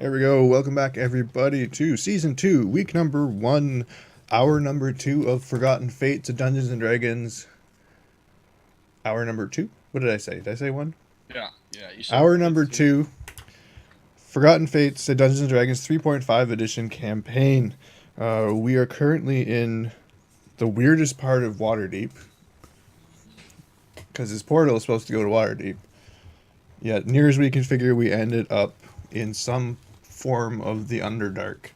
There we go. Welcome back, everybody, to Season 2, Week number 1, Hour number 2 of Forgotten Fates of Dungeons & Dragons. Hour number 2? What did I say? Did I say 1? Yeah, you said Hour number 2, Forgotten Fates of Dungeons & Dragons 3.5 edition campaign. We are currently in the weirdest part of Waterdeep, because this portal is supposed to go to Waterdeep. Yet, near as we can figure, we ended up in some form of the Underdark.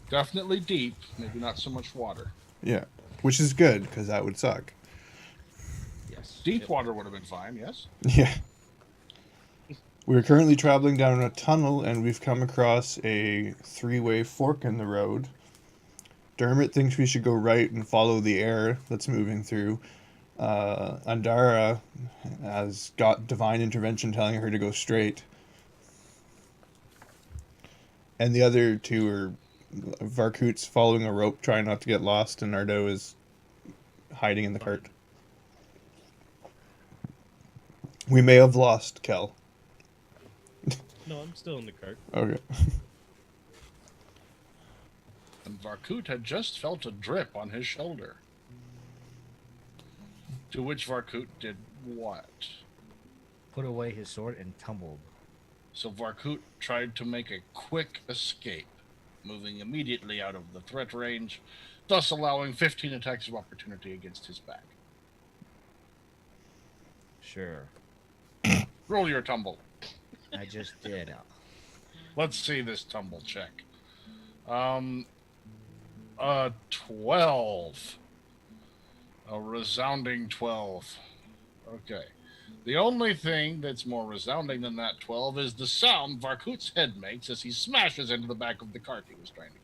definitely deep, maybe not so much water. Yeah, which is good, because that would suck. Yes. Deep water would have been fine, yes? Yeah. We're currently traveling down a tunnel, and we've come across a three-way fork in the road. Dermot thinks we should go right and follow the air that's moving through. Andara has got divine intervention telling her to go straight. And the other two are Vakaut's following a rope, trying not to get lost, and Ardo is hiding in the cart. We may have lost Kel. No, I'm still in the cart. Okay. And Vakaut had just felt a drip on his shoulder. To which Vakaut did what? Put away his sword and tumbled. So Vakaut tried to make a quick escape, moving immediately out of the threat range, thus allowing 15 attacks of opportunity against his back. Sure. Roll your tumble. I just did. Let's see this tumble check. 12. A resounding 12. Okay. The only thing that's more resounding than that 12 is the sound Vakaut's head makes as he smashes into the back of the cart he was trying to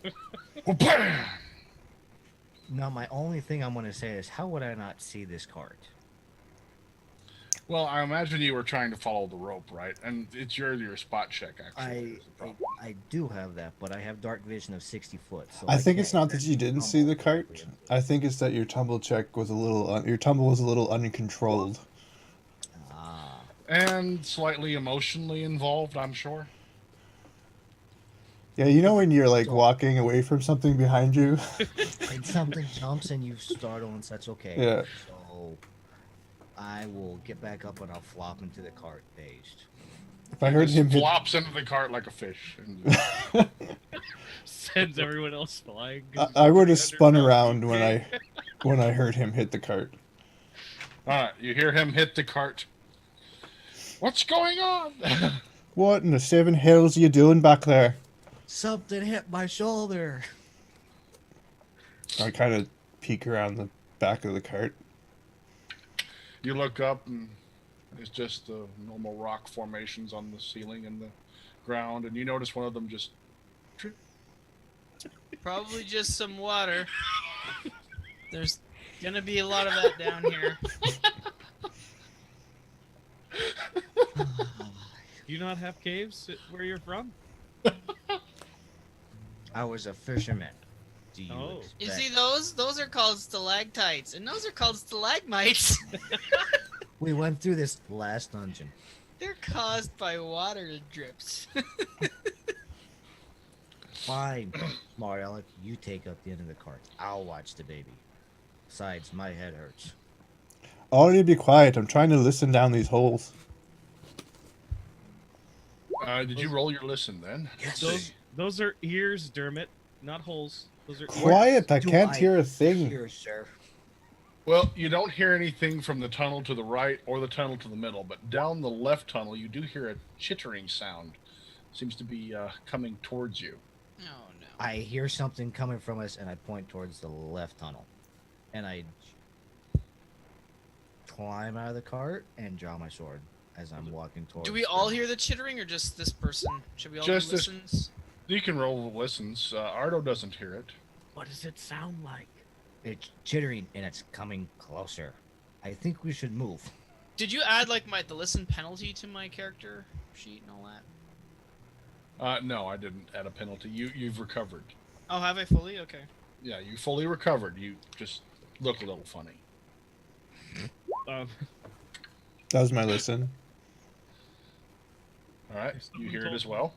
catch up to. Now, my only thing I'm going to say is, how would I not see this cart? Well, I imagine you were trying to follow the rope, right? And it's your spot check, actually. I do have that, but I have dark vision of 60 foot. So I think it's not that you didn't see the cart. I think it's that your tumble check was a little your tumble was a little uncontrolled. And slightly emotionally involved, I'm sure. Yeah, you know when you're like walking away from something behind you? And something jumps and you startle and such. Okay. Yeah. So I will get back up and I'll flop into the cart, dazed. If I heard him hit... flops into the cart like a fish. And... Sends everyone else flying. I would have spun around when I heard him hit the cart. Alright, you hear him hit the cart. What's going on? What in the seven hells are you doing back there? Something hit my shoulder. I kind of peek around the back of the cart. You look up and it's just the normal rock formations on the ceiling and the ground, and you notice one of them just trip. Probably just some water. There's gonna be a lot of that down here. Do you not have caves where you're from? I was a fisherman. Do you Oh. You expect- see those? Those are called stalactites, and those are called stalagmites. We went through this last dungeon. They're caused by water drips. Fine, Smart Alec, you take up the end of the cart. I'll watch the baby. Besides, my head hurts. All you be quiet. I'm trying to listen down these holes. Did you roll your listen then? Yes. Those are ears, Dermot, not holes. Those are Quiet! I Do can't hear a thing. Here, sir. Well, you don't hear anything from the tunnel to the right or the tunnel to the middle, but down the left tunnel you do hear a chittering sound. Seems to be coming towards you. Oh no. I hear something coming from us, and I point towards the left tunnel. And I climb out of the cart and draw my sword as I'm walking towards. Do we all hear the chittering, or just this person? Should we all Just do this- listens? You can roll the listens. Ardo doesn't hear it. What does it sound like? It's chittering, and it's coming closer. I think we should move. Did you add like the listen penalty to my character sheet and all that? No, I didn't add a penalty. You've recovered. Oh, have I fully? Okay. Yeah, you fully recovered. You just look a little funny. That was my listen. All right, If you someone hear it told as me- well.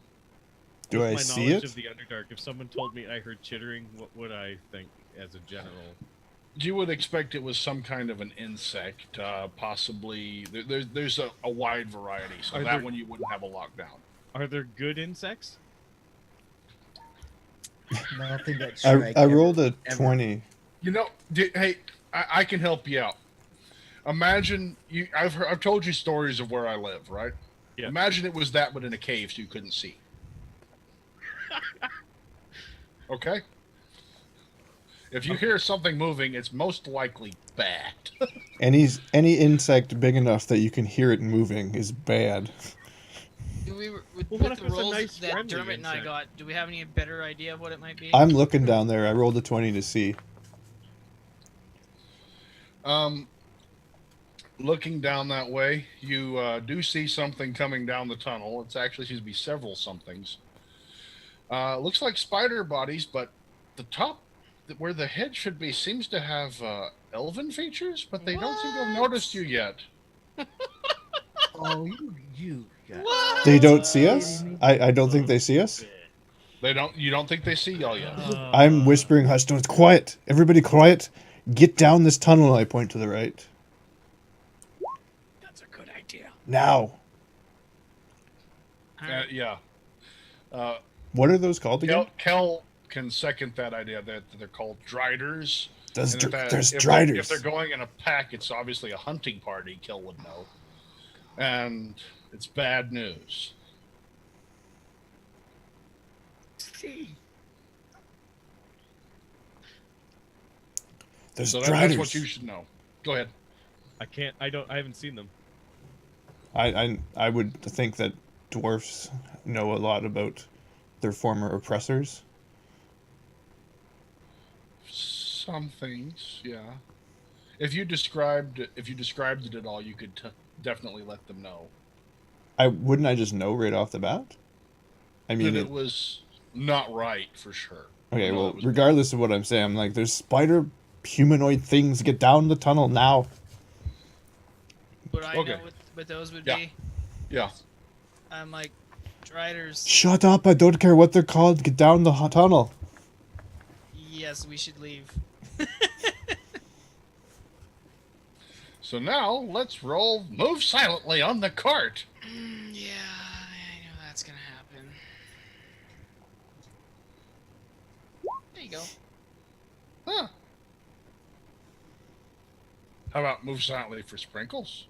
Do With I my see knowledge it? of the Underdark, if someone told me I heard chittering, what would I think as a general? You would expect it was some kind of an insect, possibly. There's a wide variety, so Are that there- one you wouldn't have a lockdown. Are there good insects? Nothing that I Sragg rolled a ever- 20. You know, hey, I can help you out. Imagine you. I've told you stories of where I live, right? Yeah. Imagine it was that, but in a cave, so you couldn't see. Okay. If you hear something moving, it's most likely bad. Any insect big enough that you can hear it moving is bad. Do we, with, Well, what with if the it's a rolls nice, that friendly Dermot and I insect? got, do we have any better idea of what it might be? I'm looking down there. I rolled a 20 to see. Looking down that way, you do see something coming down the tunnel. It's actually seems to be several somethings. Looks like spider bodies, but the top, where the head should be, seems to have elven features, but they don't seem to have What? noticed you yet. Oh, you got. What? They don't see us? I don't think they see us. They don't. You don't think they see y'all yet? I'm whispering hushed tones. Quiet! Everybody quiet! Get down this tunnel, I point to the right. That's a good idea. Now! Alright. Yeah. What are those called again? Kel can second that idea that they're called driders. There's And there's if driders. they're going in a pack, it's obviously a hunting party. Kel would know, and it's bad news. There's So driders. that's what you should know. Go ahead. I can't. I don't. I haven't seen them. I would think that dwarfs know a lot about their former oppressors. Some things, yeah. If you described it at all, you could definitely let them know Wouldn't I just know right off the bat? I mean, that it was not right for sure. okay, No, well, it was- regardless of what I'm saying, I'm like, there's spider humanoid things. Get down the tunnel now. What I Okay. know what those would Yeah. be, Yeah. I'm like, Driders. Shut up! I don't care what they're called. Get down the tunnel. Yes, we should leave. So now let's roll. Move silently on the cart. Yeah, I know that's gonna happen. There you go. Huh. How about move silently for sprinkles?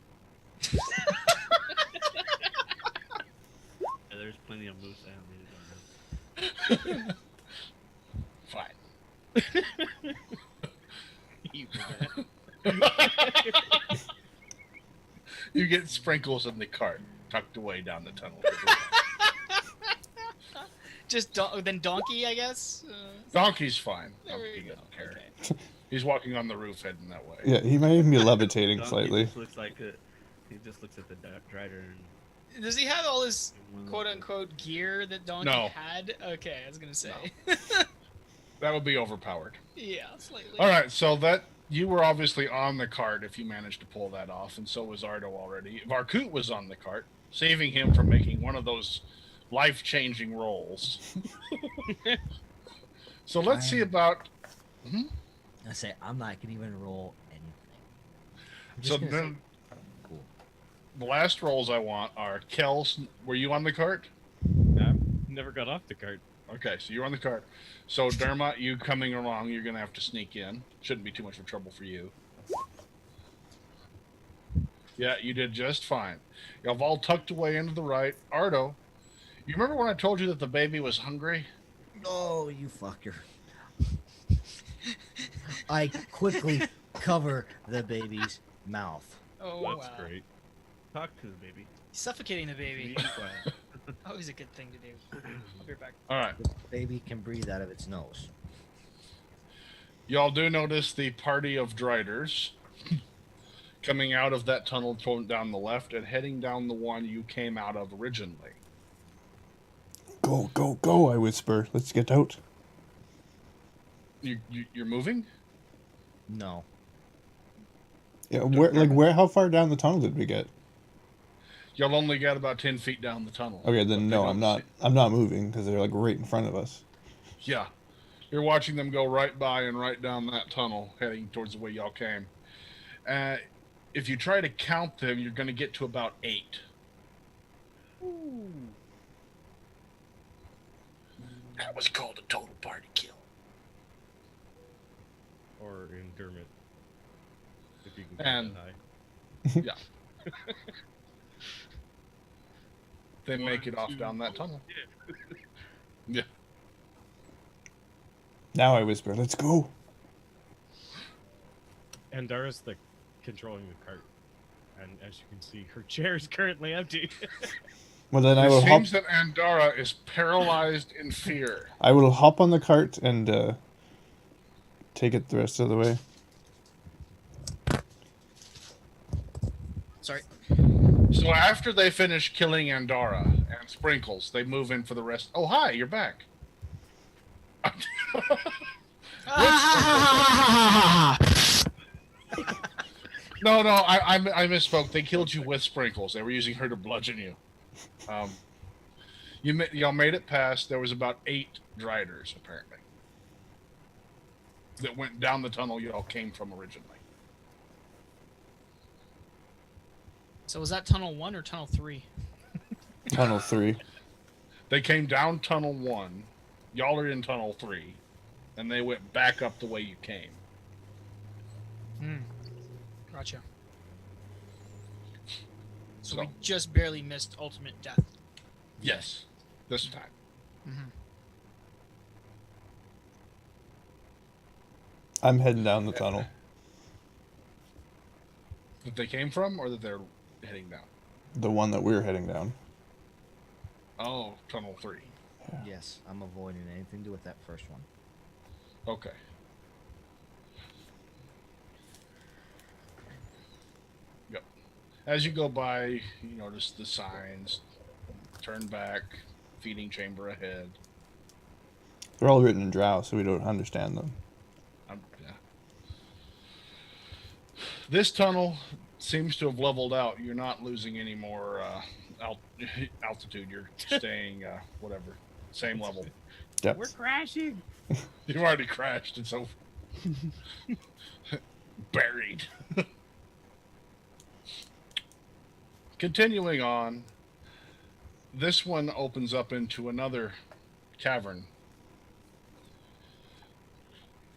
Yeah, there's plenty of moose I haven't really done. Fine. You bet. You get sprinkles in the cart, tucked away down the tunnel. Just then donkey, I guess. Donkey's fine. There Donkey we go. doesn't care. Okay. He's walking on the roof heading that way. Yeah, he might even be levitating Donkey slightly. Just looks like he just looks at the drider and Does he have all his one quote of the- unquote gear that donkey No. had? Okay, I was gonna say. That would be overpowered. Yeah, slightly. All right, so that you were obviously on the cart if you managed to pull that off, and so was Ardo already. Vakaut was on the cart, saving him from making one of those life-changing rolls. So let's see about. I say I'm not gonna even roll anything. I'm So just gonna then, say, cool. the last rolls I want are Kel's. Were you on the cart? I never got off the cart. Okay, so you're on the cart. So Dermot, you coming along, you're gonna have to sneak in. Shouldn't be too much of trouble for you. Yeah, you did just fine. You've all tucked away into the right. Ardo, you remember when I told you that the baby was hungry? Oh, you fucker. I quickly cover the baby's mouth. Oh That's wow. great. Talk to the baby. Suffocating the baby. Be quiet. Always a good thing to do. I'll be right back. All right. The baby can breathe out of its nose. Y'all do notice the party of driders coming out of that tunnel down the left and heading down the one you came out of originally. Go, go, go! I whisper. Let's get out. You're moving? No. Yeah, where? Like where? How far down the tunnel did we get? You'll only get about 10 feet down the tunnel. Okay, But then they no, don't I'm not. see- I'm not moving because they're like right in front of us. Yeah. You're watching them go right by and right down that tunnel, heading towards the way y'all came. If you try to count them, you're going to get to about 8. That was called a total party kill. Or in Dermot. If you can And- get that high. They make it off down that tunnel. Yeah. Now I whisper, "Let's go." Andara's controlling the cart. And as you can see, her chair is currently empty. Well, then I It will hop. seems that Andara is paralyzed in fear. I will hop on the cart and take it the rest of the way. Sorry. So after they finish killing Andara and Sprinkles, they move in for the rest. Oh, hi, you're back. No, I misspoke. They killed you with Sprinkles. They were using her to bludgeon you. Y'all made it past. There was about 8 Driders, apparently, that went down the tunnel y'all came from originally. So was that tunnel 1 or tunnel 3? Tunnel 3. They came down tunnel 1. Y'all are in tunnel 3. And they went back up the way you came. Gotcha. So So, we just barely missed ultimate death. yes. This time. Mm-hmm. I'm heading down the tunnel. That they came from, or that they're heading down? The one that we're heading down. Oh, tunnel 3. Yes, I'm avoiding anything to do with that first one. Okay. Yep. As you go by, you notice the signs. Turn back. Feeding chamber ahead. They're all written in Drow, so we don't understand them. Yeah. This tunnel seems to have leveled out. You're not losing any more altitude. You're staying, whatever, same level. Depth. We're crashing. You've already crashed. It's over. Buried. Continuing on, this one opens up into another cavern.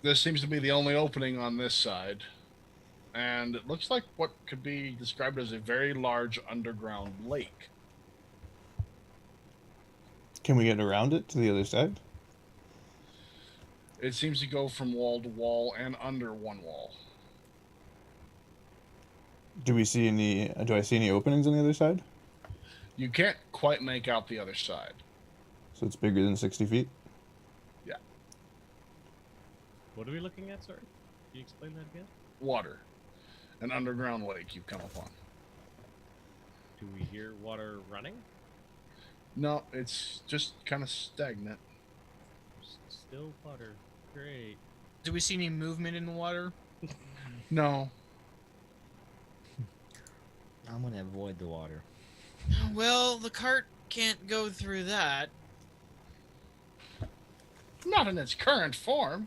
This seems to be the only opening on this side. And it looks like what could be described as a very large underground lake. Can we get around it to the other side? It seems to go from wall to wall and under one wall. Do I see any openings on the other side? You can't quite make out the other side. So it's bigger than 60 feet? Yeah. What are we looking at, sorry? Can you explain that again? Water. An underground lake you've come upon. Do we hear water running? No, it's just kind of stagnant. Still water. Great. Do we see any movement in the water? No. I'm gonna avoid the water. Well, the cart can't go through that. Not in its current form.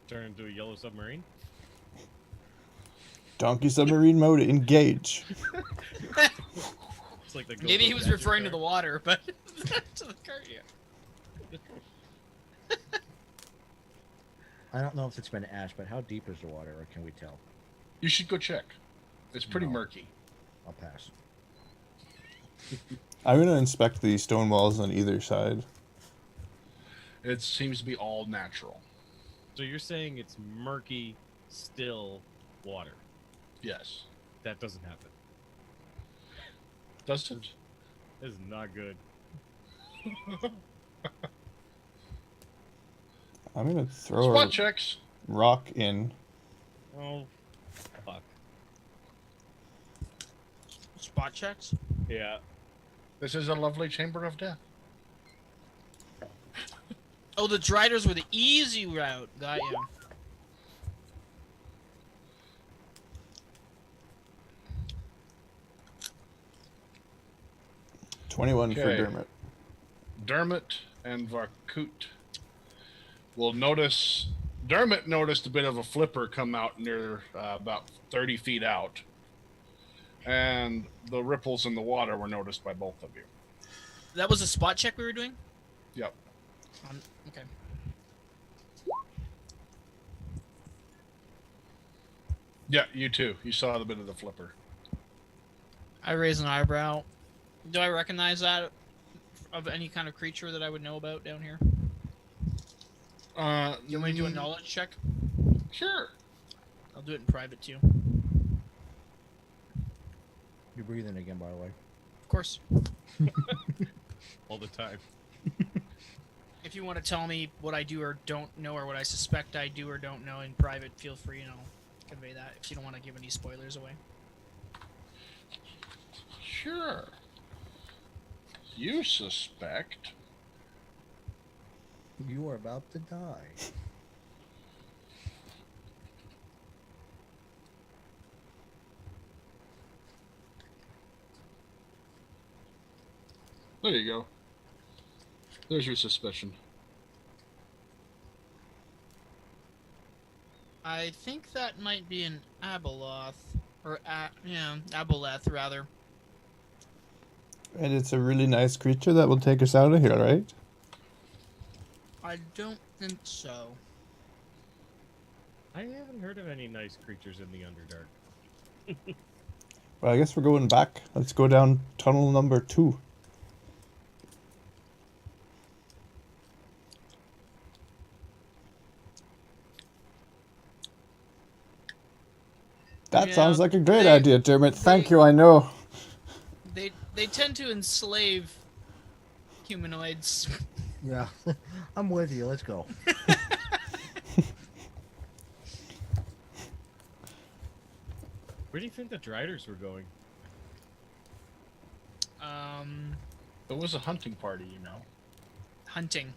Turn into a yellow submarine? Donkey submarine mode, engage. It's like the Maybe he was Badger referring to car. the water, but to the cart, yeah. I don't know if it's been ash, but how deep is the water, or can we tell? You should go check. It's pretty No. murky. I'll pass. I'm going to inspect the stone walls on either side. It seems to be all natural. So you're saying it's murky, still water. Yes. That doesn't happen. Does it? This is not good. I'm going to throw Spot a checks. rock in. Oh, fuck. Spot checks? Yeah. This is a lovely chamber of death. Oh, the Driders were the easy route. Got you. 21 for Okay. Dermot. Dermot and Vakaut will notice. Dermot noticed a bit of a flipper come out near about 30 feet out, and the ripples in the water were noticed by both of you. That was a spot check we were doing? Yep. Okay. Yeah, you too. You saw the bit of the flipper. I raise an eyebrow. Do I recognize that of any kind of creature that I would know about down here? You want me to do a knowledge check? Sure. I'll do it in private too. You're breathing again, by the way. Of course. All the time. If you want to tell me what I do or don't know, or what I suspect I do or don't know in private, feel free and I'll convey that if you don't want to give any spoilers away. Sure. You suspect. You are about to die. There you go. There's your suspicion. I think that might be an Abeloth. Or, Aboleth, rather. And it's a really nice creature that will take us out of here, right? I don't think so. I haven't heard of any nice creatures in the Underdark. Well, I guess we're going back. Let's go down tunnel number 2. That Yeah, sounds like a great they- idea, Dermot. Thank they- you, I know. They tend to enslave humanoids. Yeah, I'm with you. Let's go. Where do you think the Driders were going? It was a hunting party, you know. Hunting.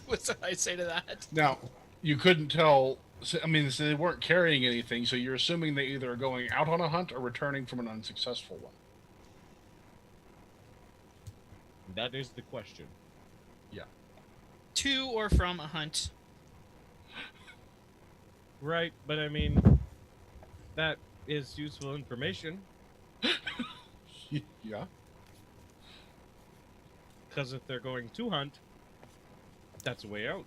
What's I say to that? Now, you couldn't tell. I mean, so they weren't carrying anything, so you're assuming they either are going out on a hunt or returning from an unsuccessful one. That is the question. To or from a hunt. Right, but I mean, that is useful information. Yeah. Because if they're going to hunt, that's a way out.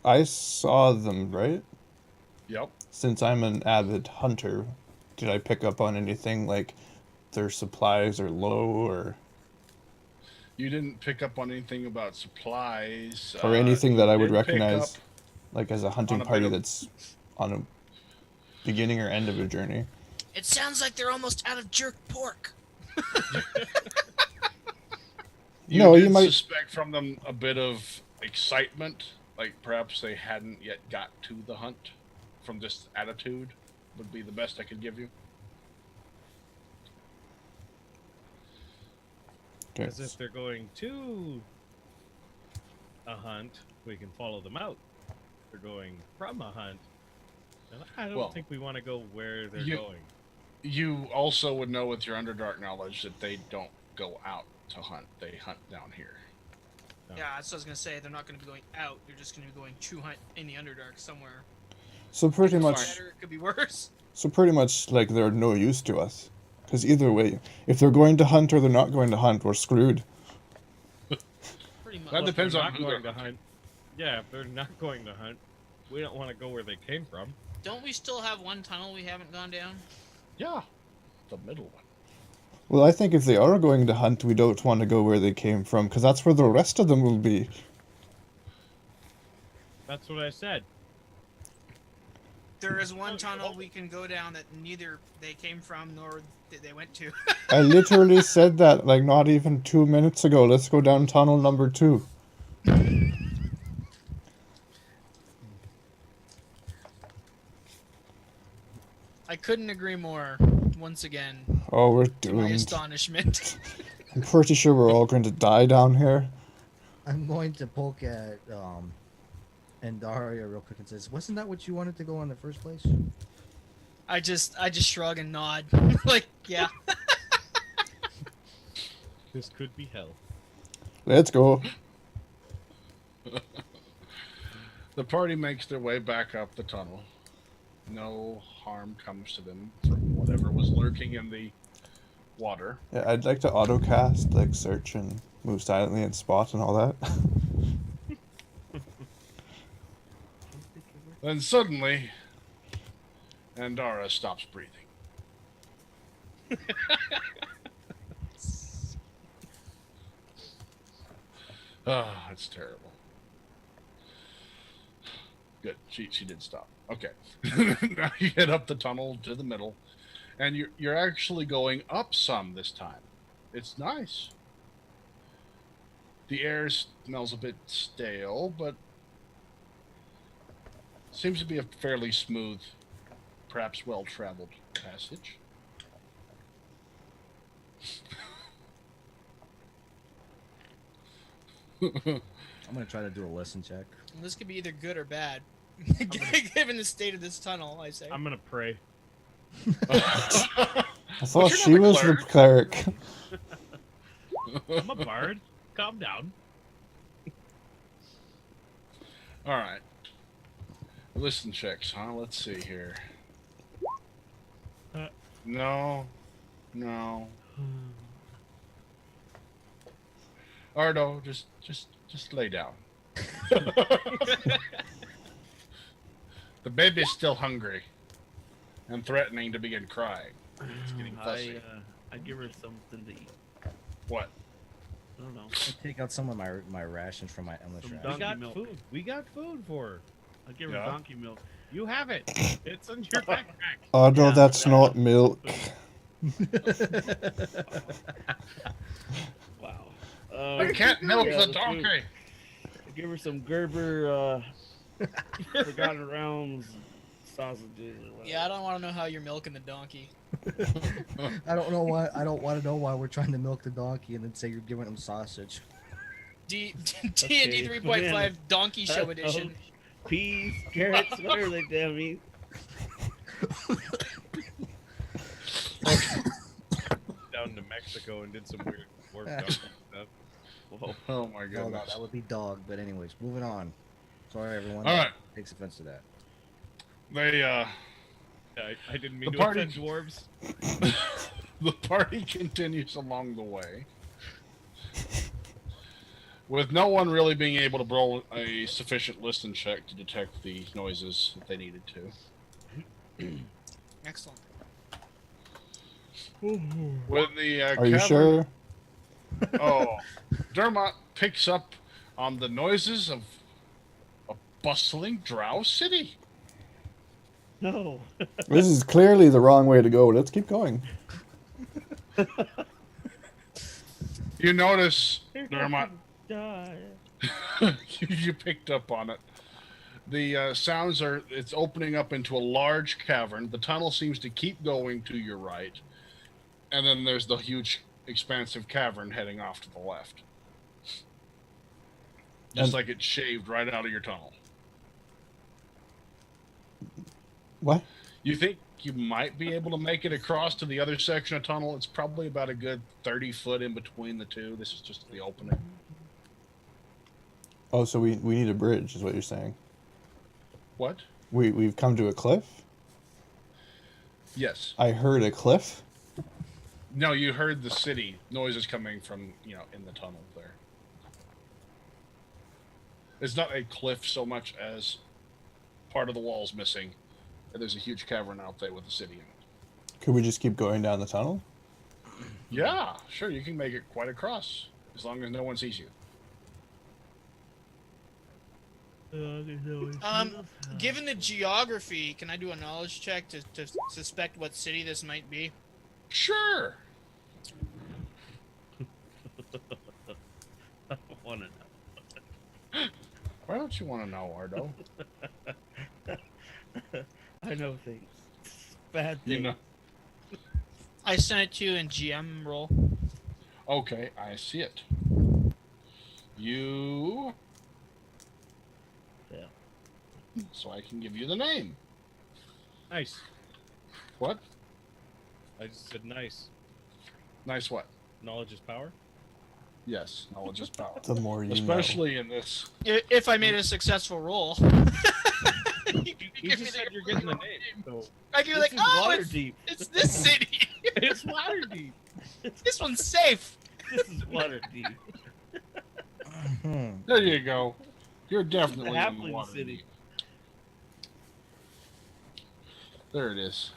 I saw them, right? Yep. Since I'm an avid hunter, did I pick up on anything like their supplies are low or You didn't pick up on anything about supplies. or anything that I would you did pick recognize up like as a hunting on a bit party of- that's on a beginning or end of a journey? It sounds like they're almost out of jerk pork. No, you did might- suspect from them a bit of excitement, like perhaps they hadn't yet got to the hunt. From this attitude, would be the best I could give you. Okay. As if they're going to a hunt, we can follow them out. If they're going from a hunt, then I don't Well, think we want to go where they're you- going. You also would know with your Underdark knowledge that they don't go out to hunt; they hunt down here. No. Yeah, that's what I was gonna say. They're not gonna be going out. They're just gonna be going to hunt in the Underdark somewhere. So pretty It could be much better, it could be worse. like they're no use to us. Because either way, if they're going to hunt or they're not going to hunt, we're screwed. Pretty much. That Well, if depends they're on not who going they're to hunt. Yeah, if they're not going to hunt, we don't want to go where they came from. Don't we still have one tunnel we haven't gone down? Yeah, the middle one. Well, I think if they are going to hunt, we don't want to go where they came from, because that's where the rest of them will be. That's what I said. There is one tunnel we can go down that neither they came from nor they went to. I literally said that like not even 2 minutes ago. Let's go down tunnel number 2. I couldn't agree more. Once again, Oh, we're to my doomed. astonishment. I'm pretty sure we're all going to die down here. I'm going to poke at Andara real quick and says, "Wasn't that what you wanted to go in the first place?" I just shrug and nod, like yeah. This could be hell. Let's go. The party makes their way back up the tunnel. No harm comes to them from whatever was lurking in the water. Yeah, I'd like to autocast, like search and move silently and spot and all that. Then suddenly, Andara stops breathing. Ah, it's terrible. Good. She did stop. Okay. Now you head up the tunnel to the middle, and you're actually going up some this time. It's nice. The air smells a bit stale, but seems to be a fairly smooth, perhaps well-traveled passage. I'm gonna try to do a listen check. This could be either good or bad. Given the state of this tunnel, I say. I'm gonna pray. I But thought you're she not the was the cleric. I'm a bard. Calm down. All right. Listen checks, huh? Let's see here. No. Ardo, just lay down. The baby's still hungry and threatening to begin crying. It's getting fussy. I give her something to eat. What? I don't know. I take out some of my rations from my endless Some ration. We got milk. food. We got food for her. I give her Yeah? donkey milk. You have it. It's in your backpack. Oh no, Yeah, that's yeah. not milk. Wow. You can't milk yeah, the the donkey. food. I give her some Gerber Forgotten Realms sausages. Or whatever. Yeah, I don't want to know how you're milking the donkey. I don't know why. I don't want to know why we're trying to milk the donkey and then say you're giving him sausage. D&D Okay, 3.5 banana. Donkey Show Oh, Edition. Peas, carrots, whatever they damn eat. Down to Mexico and did some weird work stuff. Whoa. Oh my No, goodness. that would be dog. But anyways, moving on. Sorry, everyone. All that right. Takes offense to that. They I didn't mean The to party- offend dwarves. the party continues along the way, with no one really being able to roll a sufficient listen check to detect the noises that they needed to. Excellent. When the Are you cavern- sure? Oh, Dermot picks up on the noises of a bustling drow city. No. This is clearly the wrong way to go. Let's keep going. You notice, They're Dermot, gonna die. you picked up on it. The sounds are, it's opening up into a large cavern. The tunnel seems to keep going to your right. And then there's the huge, expansive cavern heading off to the left. Just And- like it's shaved right out of your tunnel. What? You think you might be able to make it across to the other section of tunnel? It's probably about a good 30 foot in between the two. This is just the opening. Oh, so we need a bridge, is what you're saying. What? We've come to a cliff? Yes. I heard a cliff? No, you heard the city noises coming from, in the tunnel there. It's not a cliff so much as part of the wall's missing. And there's a huge cavern out there with the city in it. Could we just keep going down the tunnel? Yeah, sure, you can make it quite across. As long as no one sees you. Given the geography, can I do a knowledge check to suspect what city this might be? Sure. I want to know. Why don't you want to know, Ardo? I know things. Bad You things. know. I sent it to you in GM roll. Okay, I see it. You. Yeah. So I can give you the name. Nice. What? I just said nice. Nice what? Knowledge is power. Yes, knowledge is power. The more you Especially in this. If I made a successful roll, You give me just the said you're getting the name. So I could be This like, is oh, Waterdeep. it's this city. It's Waterdeep. This one's safe. This is Waterdeep. There you go. You're definitely The in Halfling Waterdeep. city. There it is.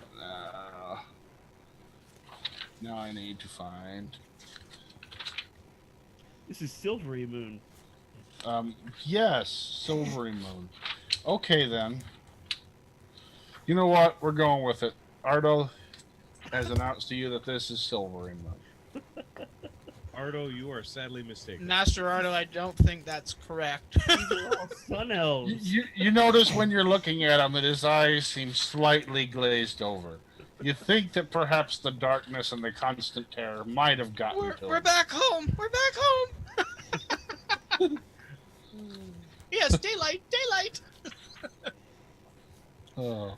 Now I need to find. This is Silvery Moon. Yes, Silvery Moon. Okay then. You know what? We're going with it. Ardo has announced to you that this is Silvery Moon. Ardo, you are sadly mistaken. Master Ardo, I don't think that's correct. These are all sun elves. You notice when you're looking at him that his eyes seem slightly glazed over. You think that perhaps the darkness and the constant terror might have gotten to We're him. back home. We're back home. Yes, daylight, daylight. Oh.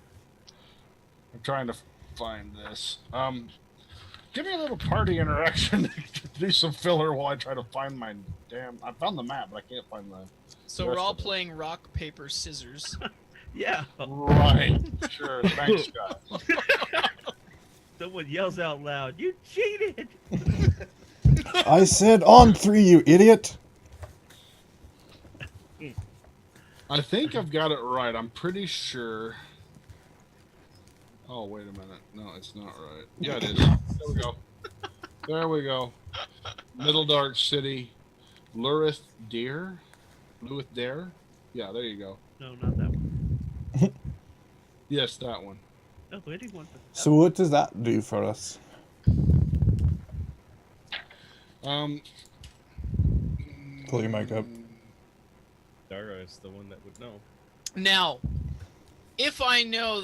I'm trying to find this. Give me a little party interaction to do some filler while I try to find my damn. I found the map, but I can't find the. So we're all playing rock, paper, scissors. Yeah. Right. Sure. Thanks, guys. Someone yells out loud, "You cheated!" I said on 3, you idiot. I think I've got it right. I'm pretty sure. Oh, wait a minute. No, it's not right. Yeah, it is. There we go. There we go. Middle Dark City. Lurith Deer? Lurith Dare? Yeah, there you go. No, not that one. Yes, that one. No, anyone. So what does that do for us? Pull your mic up. Dara is the one that would know. Now, if I know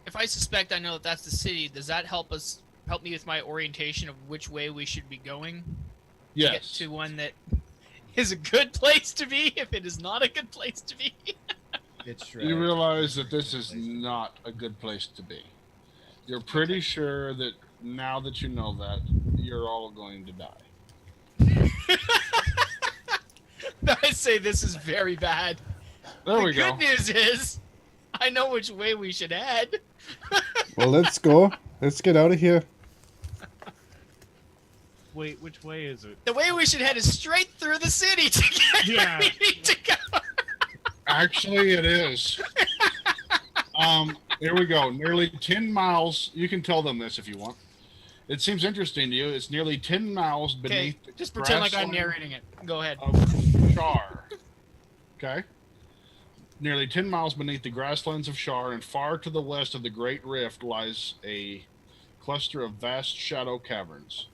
if I suspect I know that that's the city, does that help me with my orientation of which way we should be going? To get Yes. to one that is a good place to be, if it is not a good place to be. It's Sragg. You realize that this is not a good place to be. You're pretty sure that now that you know that, you're all going to die. I say this is very bad. There The we go. good news is, I know which way we should head. Well, let's go. Let's get out of here. Wait, which way is it? The way we should head is straight through the city to get Yeah. where we need to go. Actually, it is. Here we go. Nearly 10 miles. You can tell them this if you want. It seems interesting to you. It's nearly 10 miles Okay, beneath the just pretend like I'm grassland narrating it. Go ahead. of Shar. Okay? Nearly 10 miles beneath the grasslands of Shar, and far to the west of the Great Rift lies a cluster of vast shadow caverns,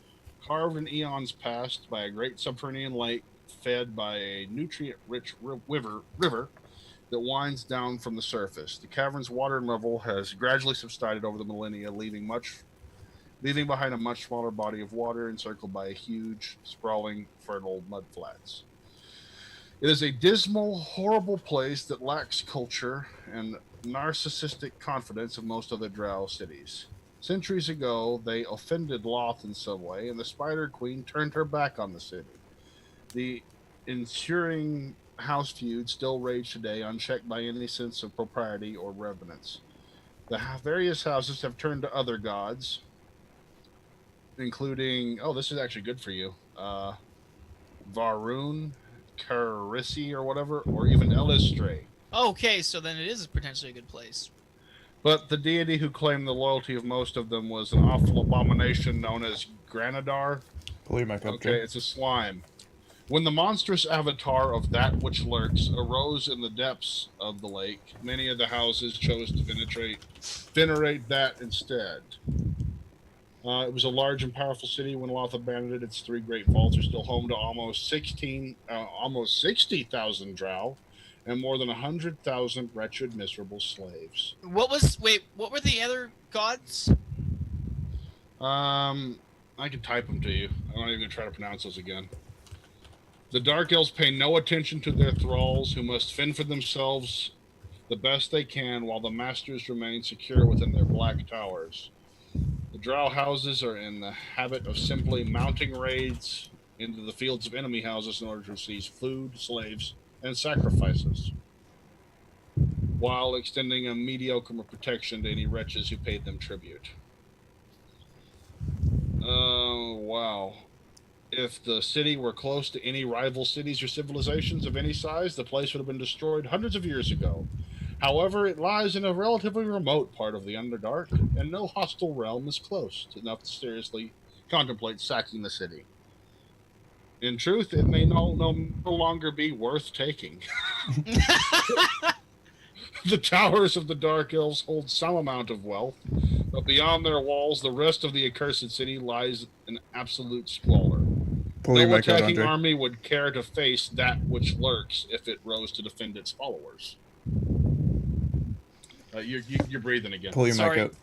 carved in eons past by a great subterranean lake fed by a nutrient-rich river that winds down from the surface. The cavern's water level has gradually subsided over the millennia, leaving behind a much smaller body of water encircled by a huge, sprawling, fertile mudflats. It is a dismal, horrible place that lacks culture and narcissistic confidence of most other Drow cities. Centuries ago, they offended Loth in some way, and the Spider Queen turned her back on the city. The ensuing house feud still rage today, unchecked by any sense of propriety or reverence. The various houses have turned to other gods, including, oh, this is actually good for you, Varun, Carisi, or whatever, or even Elistray. Okay, so then it is potentially a good place. But the deity who claimed the loyalty of most of them was an awful abomination known as Granadar. Pull your mic up, Okay, Jay. it's a slime. When the monstrous avatar of that which lurks arose in the depths of the lake, many of the houses chose to venerate that instead. It was a large and powerful city when Loth abandoned it. Its 3 great vaults are still home to almost 60,000 Drow and more than 100,000 wretched, miserable slaves. What were the other gods? I can type them to you. I'm not even going to try to pronounce those again. The Dark Elves pay no attention to their thralls, who must fend for themselves the best they can while the masters remain secure within their black towers. The Drow houses are in the habit of simply mounting raids into the fields of enemy houses in order to seize food, slaves, and sacrifices, while extending a mediocre protection to any wretches who paid them tribute. Wow. If the city were close to any rival cities or civilizations of any size, the place would have been destroyed hundreds of years ago. However, it lies in a relatively remote part of the Underdark, and no hostile realm is close enough to seriously contemplate sacking the city. In truth, it may no longer be worth taking. The towers of the Dark Elves hold some amount of wealth, but beyond their walls, the rest of the accursed city lies in absolute squalor. Pull your No mic out, attacking Andre. army would care to face that which lurks if it rose to defend its followers. You're breathing again. Pull your Sorry. mic out.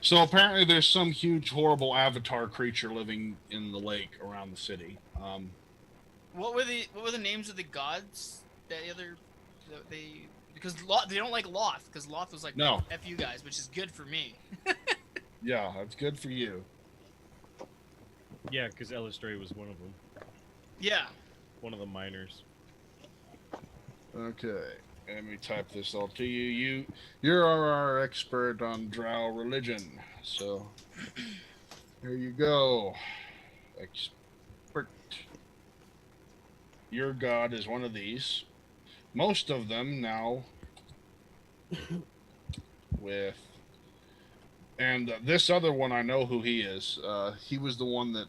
So apparently there's some huge, horrible avatar creature living in the lake around the city. What were the names of the gods? Because they don't like Loth, because Loth was like, No. F you guys, which is good for me. Yeah, that's good for you. Yeah, because Elistray was one of them. Yeah. One of the miners. Okay, let me type this all to you. You're our expert on Drow religion, so here you go. Expert. Your god is one of these. Most of them now with... And this other one, I know who he is. He was the one that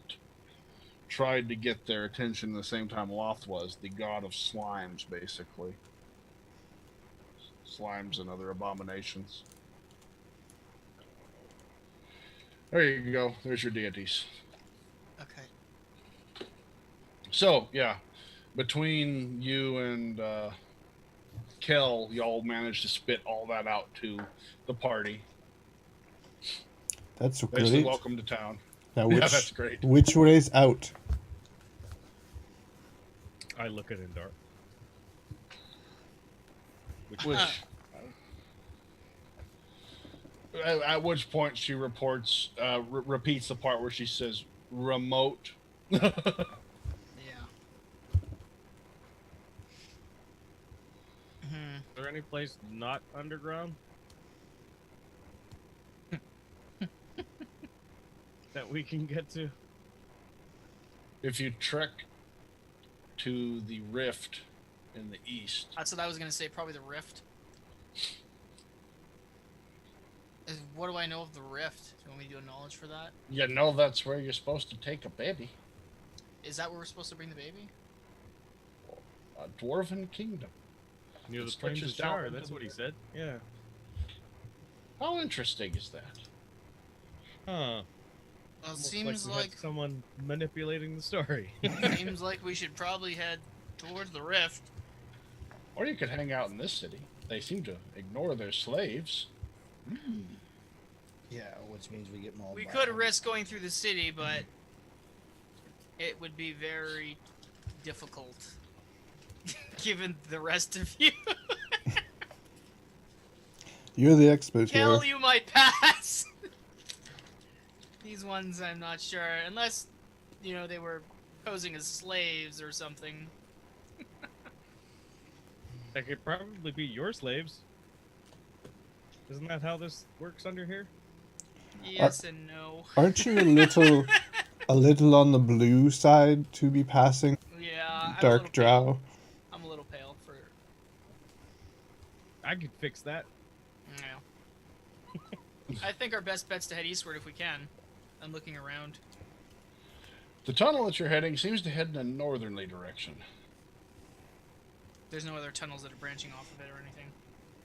tried to get their attention at the same time Loth was. The god of slimes, basically. Slimes and other abominations. There you go. There's your deities. Okay. So, yeah. Between you and Kel, y'all managed to spit all that out to the party. That's Basically, great. welcome to town. Now, Yeah, that's great. Which way's out? I look at Andara. Which, at which point she reports, repeats the part where she says, remote. Yeah. Is there any place not underground? That we can get to? If you trek to the rift in the east, That's what I was gonna say. Probably the rift. What do I know of the rift? Do you want me to do a knowledge for that? you know that's where you're supposed to take a baby. Is that where we're supposed to bring the baby? A dwarven kingdom. Near It the plains of stretches down Shar, into that's the what he rift. said. Yeah. How interesting is that? Huh. Well, it Almost seems we had like someone manipulating the story. seems like we should probably head towards the rift. Or you could hang out in this city. They seem to ignore their slaves. Yeah, which means we get mauled. We by could them. risk going through the city, but it would be very difficult, given the rest of you. You're the expert here. Kel, you might pass. These ones, I'm not sure, unless they were posing as slaves or something. That could probably be your slaves. Isn't that how this works under here? Yes and no. Aren't you a little on the blue side to be passing Yeah, Dark Drow? I'm a little pale for. I could fix that. Yeah. I think our best bet's to head eastward if we can. I'm looking around. The tunnel that you're heading seems to head in a northerly direction. There's no other tunnels that are branching off of it or anything.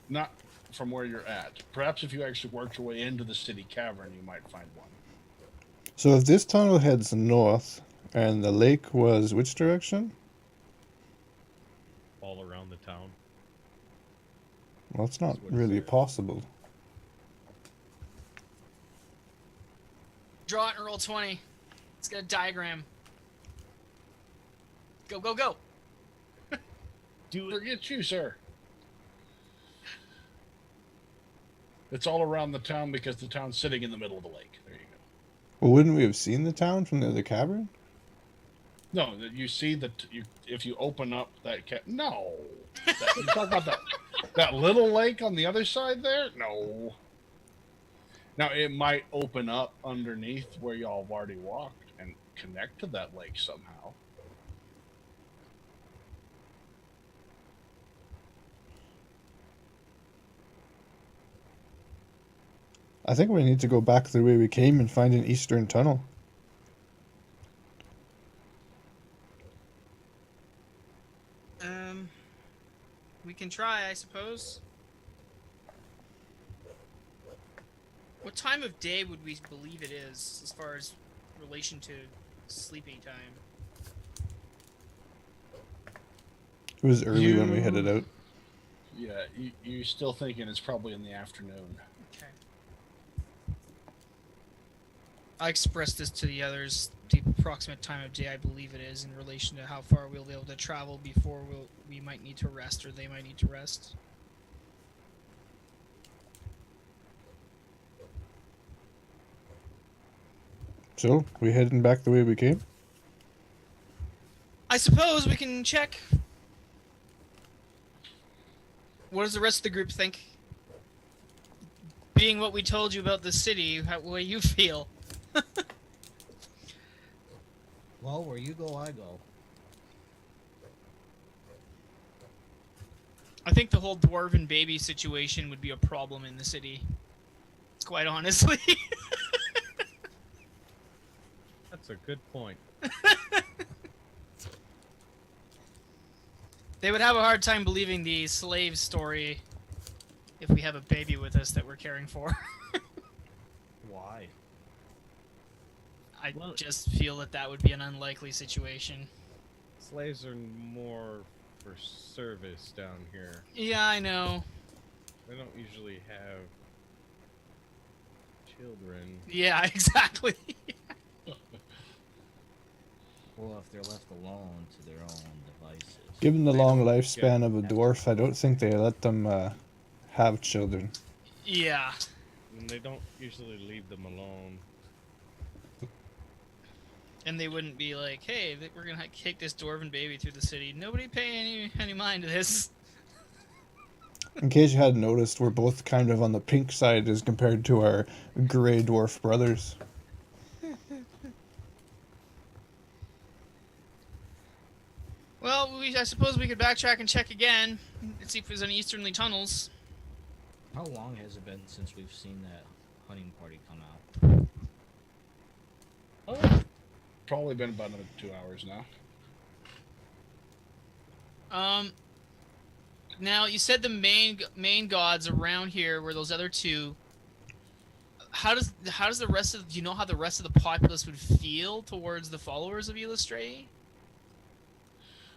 Not from where you're at. Perhaps if you actually worked your way into the city cavern, you might find one. So if this tunnel heads north and the lake was which direction? All around the town. Well, it's not That's what it really says. possible. Draw it and roll 20. Let's get a diagram. Go, go, go! Forget you, sir. It's all around the town because the town's sitting in the middle of the lake. There you go. Well, wouldn't we have seen the town from the other cavern? No, that you see that if you open up that no, you talk about that little lake on the other side there. No. Now it might open up underneath where y'all have already walked and connect to that lake somehow. I think we need to go back the way we came and find an eastern tunnel. We can try, I suppose. What time of day would we believe it is, as far as relation to sleeping time? It was early when we headed out. Yeah, you're still thinking it's probably in the afternoon. Okay. I expressed this to the others, the approximate time of day I believe it is, in relation to how far we'll be able to travel before we might need to rest, or they might need to rest. So, we heading back the way we came? I suppose we can check. What does the rest of the group think? Being what we told you about the city, what do you feel? Well, where you go, I go. I think the whole dwarven baby situation would be a problem in the city. Quite honestly. That's a good point. They would have a hard time believing the slave story if we have a baby with us that we're caring for. Why? I Well- just feel that would be an unlikely situation. Slaves are more for service down here. Yeah, I know. They don't usually have children. Yeah, exactly. Well, if they're left alone to their own devices. Given the They long don't lifespan of a dwarf, I don't think they let them have children. Yeah. And they don't usually leave them alone. And they wouldn't be like, hey, we're gonna kick this dwarven baby through the city. Nobody pay any mind to this. In case you hadn't noticed, we're both kind of on the pink side as compared to our gray dwarf brothers. Well, I suppose we could backtrack and check again and see if there's any easterly tunnels. How long has it been since we've seen that hunting party come out? Probably been about another 2 hours now. Now you said the main gods around here were those other two. How does the rest of, do you know how the rest of the populace would feel towards the followers of Illustrae?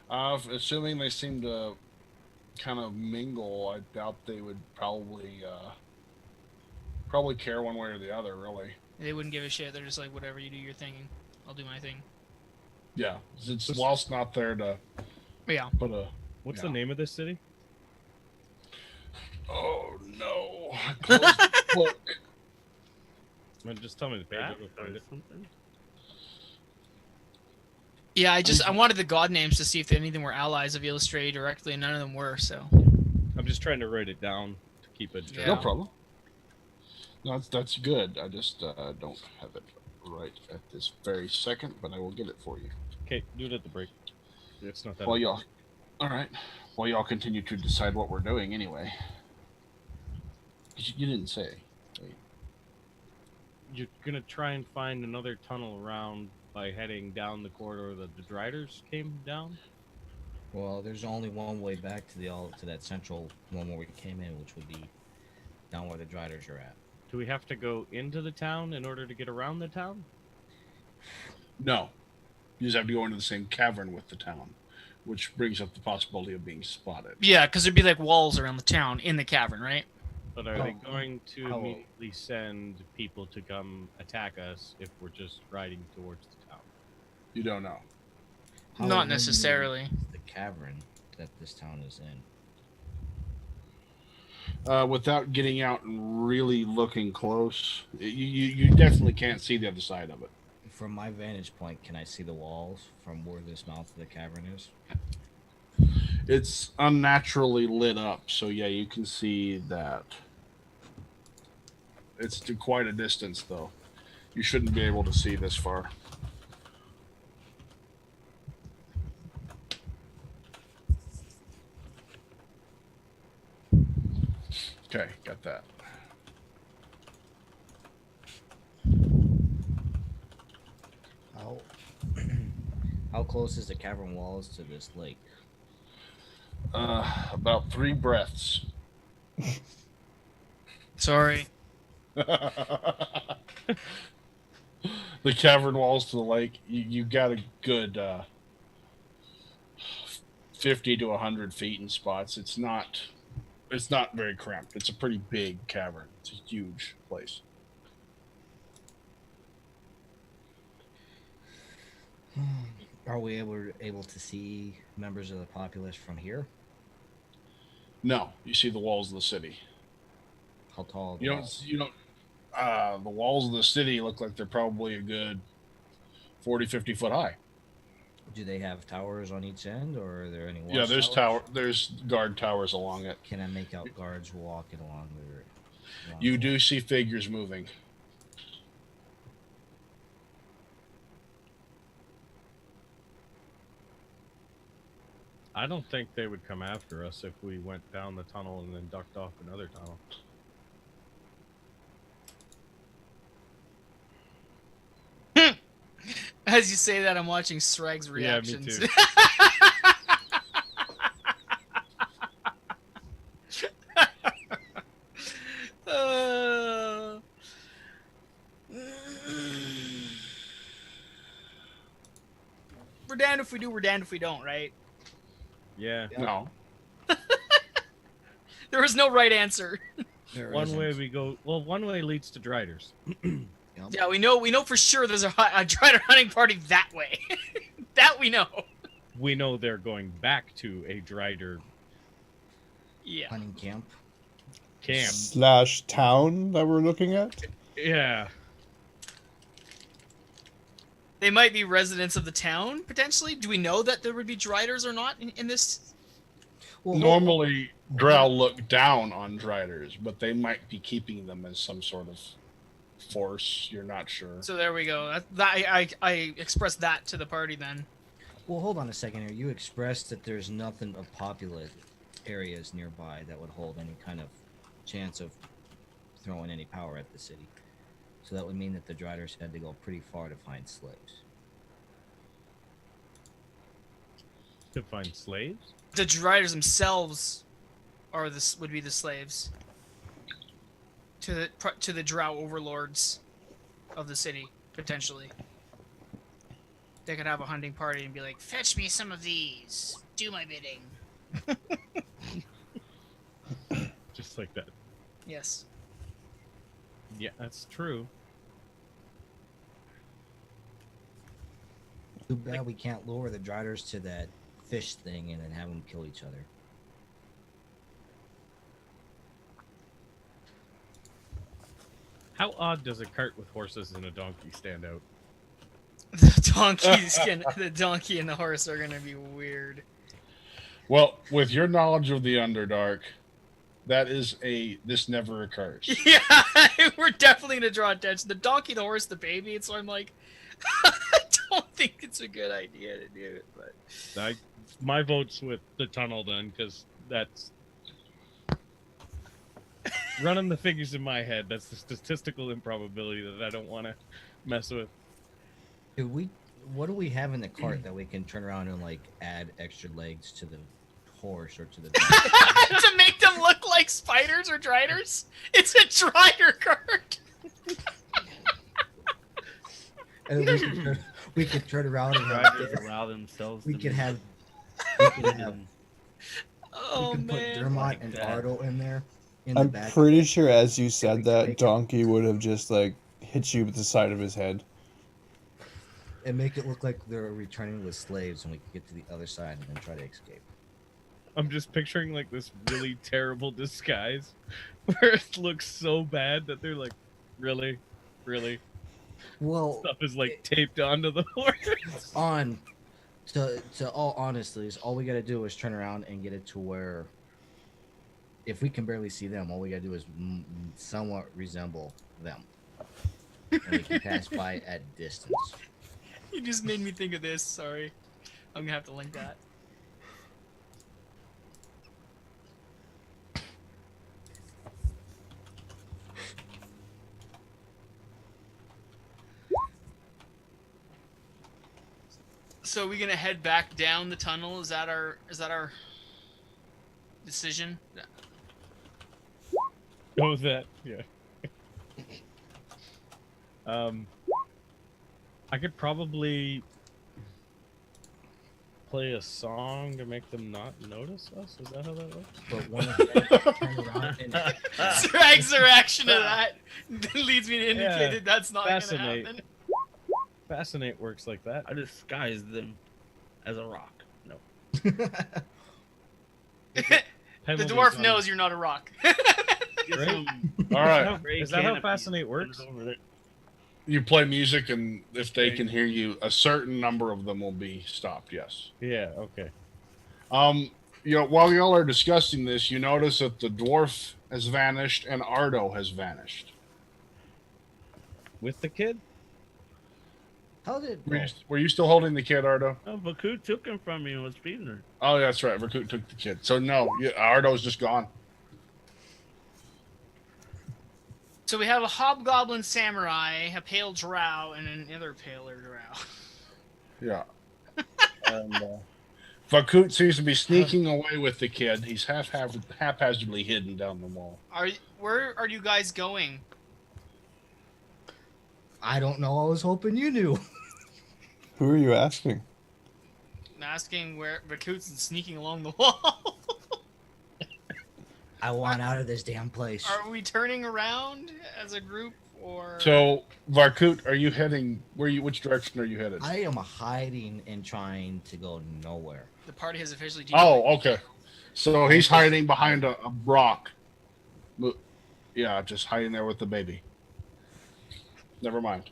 Assuming they seem to kind of mingle, I doubt they would probably care one way or the other, really. They wouldn't give a shit. They're just like, whatever, you do your thing, I'll do my thing. Yeah, it's whilst not there to Yeah. put a... What's Yeah. the name of this city? Oh, no. I closed the book. Just tell me the page. That I'll go find or it. something. Yeah, I wanted the god names to see if any of them were allies of Illustrae directly, and none of them were, so. I'm just trying to write it down to keep it. Yeah. No problem. No, that's good. I just don't have it right at this very second, but I will get it for you. Okay, do it at the break. It's not that. Well, y'all... All right. Well, y'all continue to decide what we're doing anyway. You didn't say. You're gonna try and find another tunnel around by heading down the corridor that the Driders came down. Well, there's only one way back to that central one where we came in, which would be down where the Driders are at. Do we have to go into the town in order to get around the town? No. You just have to go into the same cavern with the town, which brings up the possibility of being spotted. Yeah, because there'd be like walls around the town in the cavern, right? But are they going to How- immediately send people to come attack us if we're just riding towards the town? You don't know. How Not illuminated necessarily. is the cavern that this town is in? Without getting out and really looking close, you definitely can't see the other side of it. From my vantage point, can I see the walls from where this mouth of the cavern is? It's unnaturally lit up, so yeah, you can see that. It's to quite a distance, though. You shouldn't be able to see this far. Okay, got that. How how close is the cavern walls to this lake? About 3 breaths. Sorry. The cavern walls to the lake, you got a good 50 to 100 feet in spots. It's not very cramped. It's a pretty big cavern. It's a huge place. Are we able to see members of the populace from here? No, you see the walls of the city. How tall? Are the You walls? don't. The walls of the city look like they're probably a good 40, 50 foot high. Do they have towers on each end, or are there any? Yeah, there's There's guard towers along it. Can I make out guards walking along there? You do see figures moving. I don't think they would come after us if we went down the tunnel and then ducked off another tunnel. As you say that, I'm watching Sragg's Yeah, me reactions. too. Uh, we're damned if we do, we're damned if we don't, right? Yeah. No. There was no right answer. There One isn't. way we go. Well, one way leads to Driders. Yeah, we know for sure there's a Drider hunting party that way. That we know. We know they're going back to a Drider Yeah. Hunting camp. camp. / town that we're looking at. Yeah. They might be residents of the town, potentially. Do we know that there would be Driders or not in this? Well, Normally, Drow look down on Driders, but they might be keeping them as some sort of force. You're not sure. So there we go. I expressed that to the party then. Well, hold on a second here. You expressed that there's nothing of populous areas nearby that would hold any kind of chance of throwing any power at the city. So that would mean that the Driders had to go pretty far to find slaves. To find slaves? The Driders themselves would be the slaves to the Drow overlords of the city, potentially. They could have a hunting party and be like, "Fetch me some of these. Do my bidding." Just like that. Yes. Yeah, that's true. Too bad we can't lure the Driders to that fish thing and then have them kill each other. How odd does a cart with horses and a donkey stand out? The donkey and the horse are gonna be weird. Well, with your knowledge of the Underdark, this never occurs. Yeah, we're definitely gonna draw attention. The donkey, the horse, the baby. And so I'm like, I don't think it's a good idea to do it. But My vote's with the tunnel then, because that's running the figures in my head. That's the statistical improbability that I don't want to mess with. What do we have in the cart that we can turn around and like add extra legs to the horse or to the donkey? to make them look like spiders or Driders, it's a Drider cart. And we could turn around and Drivers allow themselves. we to could move have Oh we could put man. Dermot Like and that. Ardo in there. In the I'm back. pretty sure as you we said can that, make it- Donkey would have just like hit you with the side of his head. And make it look like they're returning with slaves and we can get to the other side and then try to escape. I'm just picturing like this really terrible disguise where it looks so bad that they're like, really? Well, Stuff is like taped onto the horse. to all honesty, is all we gotta do is turn around and get it to where, if we can barely see them, all we gotta do is somewhat resemble them, and we can pass by at distance. You just made me think of this. Sorry, I'm gonna have to link that. So are we gonna head back down the tunnel? Is that our decision? Go with that. Yeah. I could probably play a song to make them not notice us. Is that how that works? But one of them turn around and Sragg's reaction to that leads me to indicate Yeah, that that's not gonna fascinate. happen. Fascinate works like that. I disguised them as a rock. No. The Penalties dwarf on- knows you're not a rock. Get Right. some All right. gray Is that how canopy Fascinate and works? put it over there. You play music, and if they can hear you, a certain number of them will be stopped. Yes. Yeah. Okay. While y'all are discussing this, you notice that the dwarf has vanished and Ardo has vanished. With the kid? how did Were you still holding the kid, Ardo? Oh, Vakaut took him from me and was feeding her. Oh, that's right. Vakaut took the kid. So no, Ardo's just gone. So we have a hobgoblin samurai, a pale drow, and another paler drow. Yeah. And Vakaut seems to be sneaking away with the kid. He's haphazardly hidden down the wall. Where are you guys going? I don't know. I was hoping you knew. Who are you asking? I'm asking where Vakaut's sneaking along the wall. I want out of this damn place. Are we turning around as a group, or? So, Vakaut, are you heading? Which direction are you headed? I am hiding and trying to go nowhere. The party has officially. Oh, okay. So he's hiding behind a rock. Yeah, just hiding there with the baby. Never mind.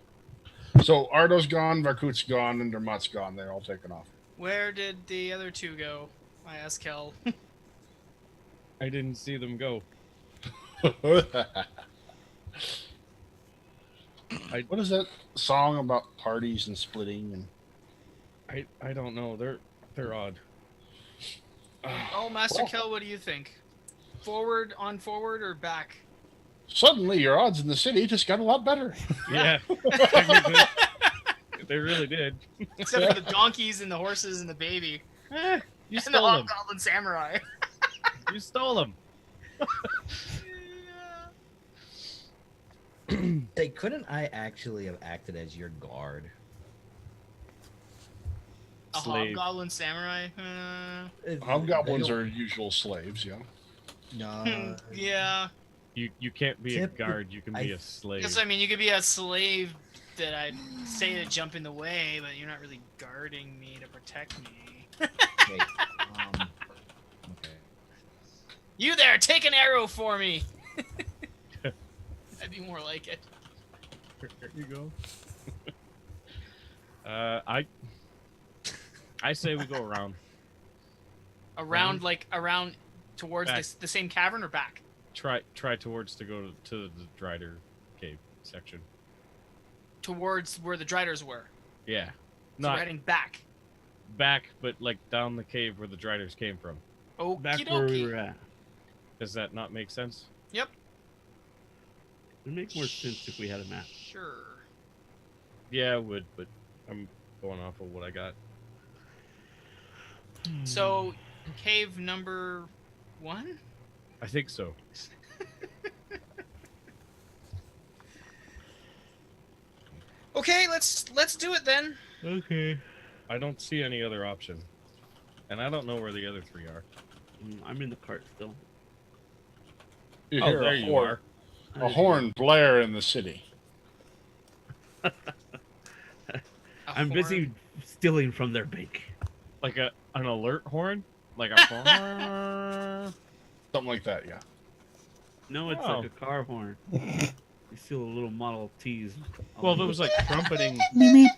So Ardo's gone, Vakaut's gone, and Dermot's gone. They're all taken off. Where did the other two go? I asked Kel. I didn't see them go. What is that song about parties and splitting? And I don't know. They're odd. Oh, Master Kel, what do you think? Forward, or back? Suddenly, your odds in the city just got a lot better. Yeah. Technically, they really did. Except for the donkeys and the horses and the baby. You And the stole them. hobgoblin samurai. You stole them. Hey, couldn't I actually have acted as your guard? A Slave. hobgoblin samurai? Hobgoblins are usual slaves, yeah. No. Yeah. You can't be a guard. You can be a slave. Because, I mean, you could be a slave that I'd say to jump in the way, but you're not really guarding me to protect me. Wait, okay. You there, take an arrow for me! That'd be more like it. There you go. I say we go around. Around towards Back. the same cavern or back? Try towards to go to the Drider cave section. Towards where the Driders were. Yeah. So we're Not heading back. back, but like down the cave where the Driders came from. Okie Back where we dokie. were at. Does that not make sense? Yep. It would make more sense if we had a map. Sure. Yeah, it would, but I'm going off of what I got. So, cave number 1? I think so. Okay, let's do it then. Okay. I don't see any other option. And I don't know where the other three are. I'm in the cart still. You Oh, hear there a you horn, are. a horn blare in the city. I'm busy stealing from their bank. Like an alert horn? Like a. Something like that, yeah. No, it's Oh. like a car horn. You see a little Model T's. Well, if it was like trumpeting. Meep,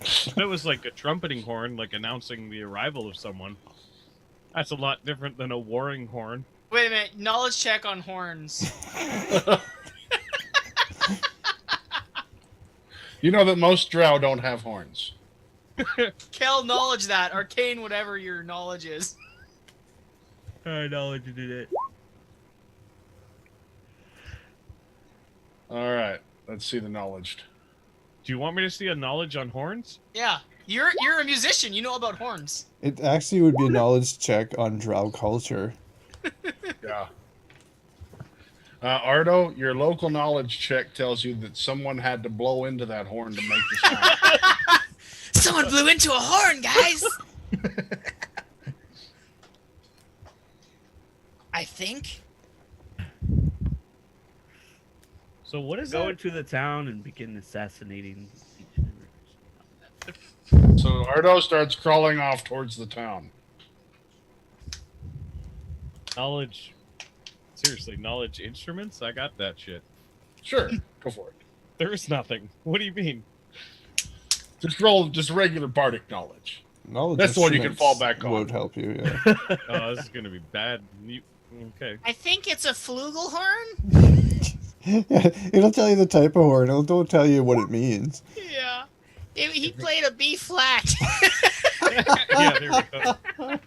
If it was like a trumpeting horn, like announcing the arrival of someone, that's a lot different than a warring horn. Wait a minute. Knowledge check on horns. You know that most drow don't have horns. Kel, knowledge that. Arcane, whatever your knowledge is. I know what you did it. All right, let's see the knowledge. Do you want me to see a knowledge on horns? Yeah. You're a musician. You know about horns. It actually would be a knowledge check on drow culture. Yeah. Ardo, your local knowledge check tells you that someone had to blow into that horn to make the sound. Someone blew into a horn, guys. I think. So what is Go that? into the town and begin assassinating each and every person. So Ardo starts crawling off towards the town. Knowledge. Seriously, knowledge instruments? I got that shit. Sure, go for it. There is nothing. What do you mean? Just roll just regular bardic knowledge. Knowledge That's the one you can fall instruments back on. Would help you, yeah. Oh, this is gonna be bad. Okay. I think it's a flugelhorn. It'll tell you the type of horn. It'll tell you what it means. Yeah. He played a B flat. Yeah, there we go.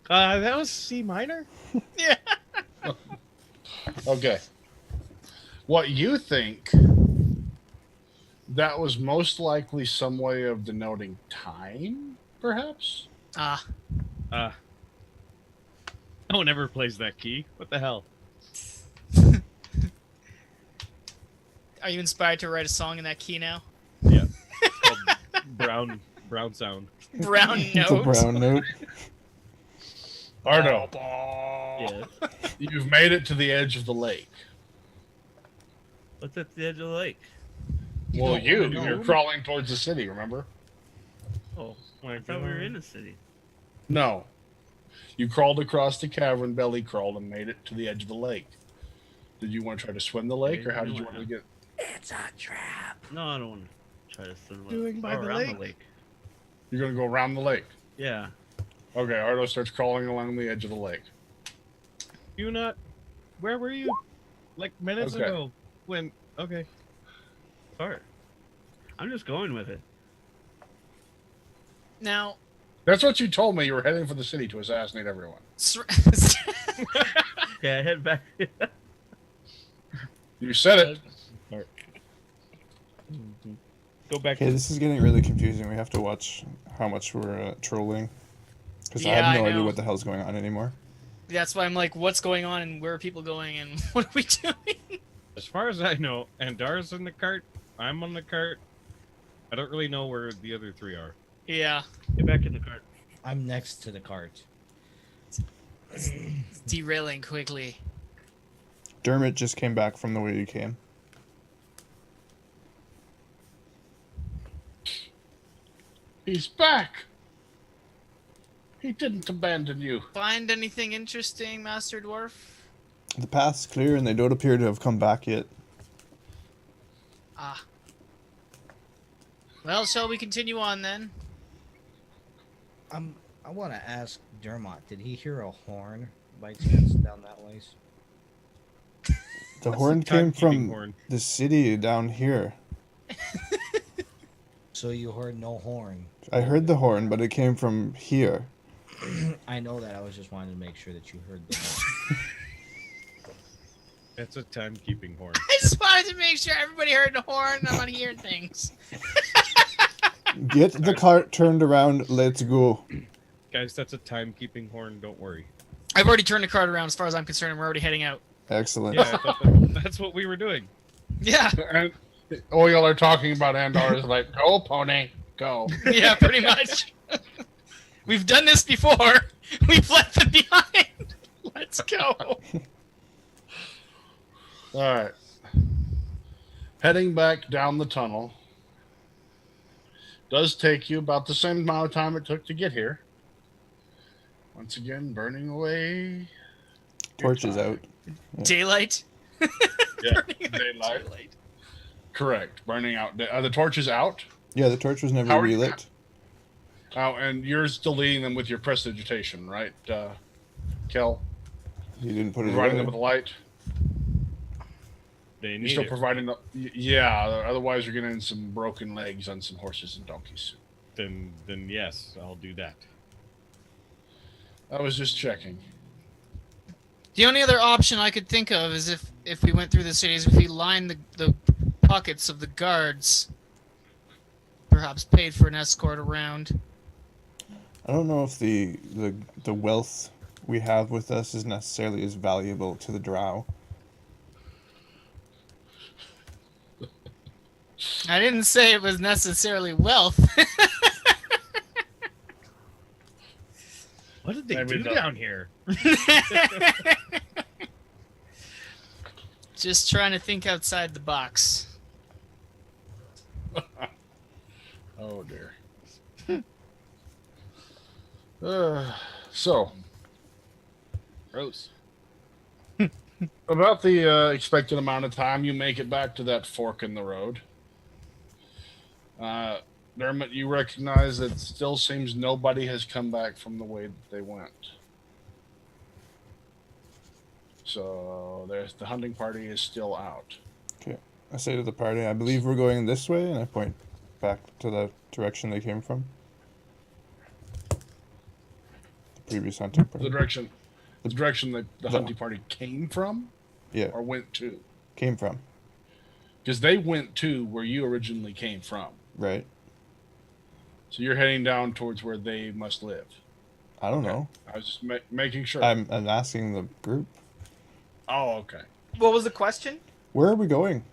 That was C minor? Yeah. Okay. What you think that was most likely some way of denoting time, perhaps? Ah. No one ever plays that key. What the hell? Are you inspired to write a song in that key now? Yeah. It's called brown sound. Brown It's a note. brown note. Ardo, Yes. you've made it to the edge of the lake. What's at the edge of the lake? Well, don't wanna know. you're crawling towards the city, remember? Oh, My I thought we were God. in the city. No. You crawled across the cavern, belly crawled, and made it to the edge of the lake. Did you want to try to swim the lake, or how did you want to get... No, I don't want to try to swim Doing by the around lake? the lake. You're going to go around the lake. Yeah. Okay, Ardo starts crawling along the edge of the lake. You not? Where were you? Like minutes Okay. ago. When? Okay. Sorry. I'm just going with it. Now, That's what you told me. You were heading for the city to assassinate everyone. Okay, I head back. You said it. Go back. Okay, this is getting really confusing. We have to watch how much we're trolling. Because I Yeah, have no I idea know. what the hell's going on anymore. that's why I'm like, what's going on and where are people going and what are we doing? As far as I know, Andara's in the cart. I'm on the cart. I don't really know where the other three are. Yeah. Get back in the cart. I'm next to the cart. It's derailing quickly. Dermot just came back from the way you came. He's back. He didn't abandon you. Find anything interesting, Master Dwarf? The path's clear and they don't appear to have come back yet. Ah. Well, shall we continue on then? I want to ask Dermot, did he hear a horn by chance down that ways? The What's horn the came timekeeping from horn? the city down here. So you heard no horn. I heard the horn, but it came from here. I know that. I was just wanting to make sure that you heard the horn. It's a timekeeping horn. I just wanted to make sure everybody heard the horn. I'm not hearing things. Get the cart turned around. Let's go. Guys, that's a timekeeping horn. Don't worry. I've already turned the cart around as far as I'm concerned, and we're already heading out. Excellent. Yeah, I thought that's what we were doing. Yeah. And all y'all are talking about Andara is like, go, pony, go. Yeah, pretty much. We've done this before. We've left them behind. Let's go. All right. Heading back down the tunnel, Does take you about the same amount of time it took to get here. Once again, burning away. your Torches time. out. Yeah. Daylight. Yeah, Burning out daylight. Correct. Burning out. Are the torches out? Yeah, the torch was never How are you- relit. Oh, and you're still leading them with your prestidigitation, right, Kel? You didn't put it Providing away. them with light. They You're need still it. providing the. Yeah, otherwise you're getting some broken legs on some horses and donkeys. Then yes, I'll do that. I was just checking. The only other option I could think of is if we went through the city, is if we lined the pockets of the guards. Perhaps paid for an escort around. I don't know if the wealth we have with us is necessarily as valuable to the drow. I didn't say it was necessarily wealth. What did they Maybe do not. down here? Just trying to think outside the box. Oh dear. So, Gross. about the expected amount of time you make it back to that fork in the road. Dermot, you recognize that it still seems nobody has come back from the way that they went. So there's the hunting party is still out. I say to the party, I believe we're going this way, and I point back to the direction they came from. The previous hunting party. The direction that the The- hunting party came from Yeah, or went to. came from, Because they went to where you originally came from. right? So you're heading down towards where they must live. I don't know. I was just making sure. I'm asking the group. Oh, okay. What was the question? Where are we going?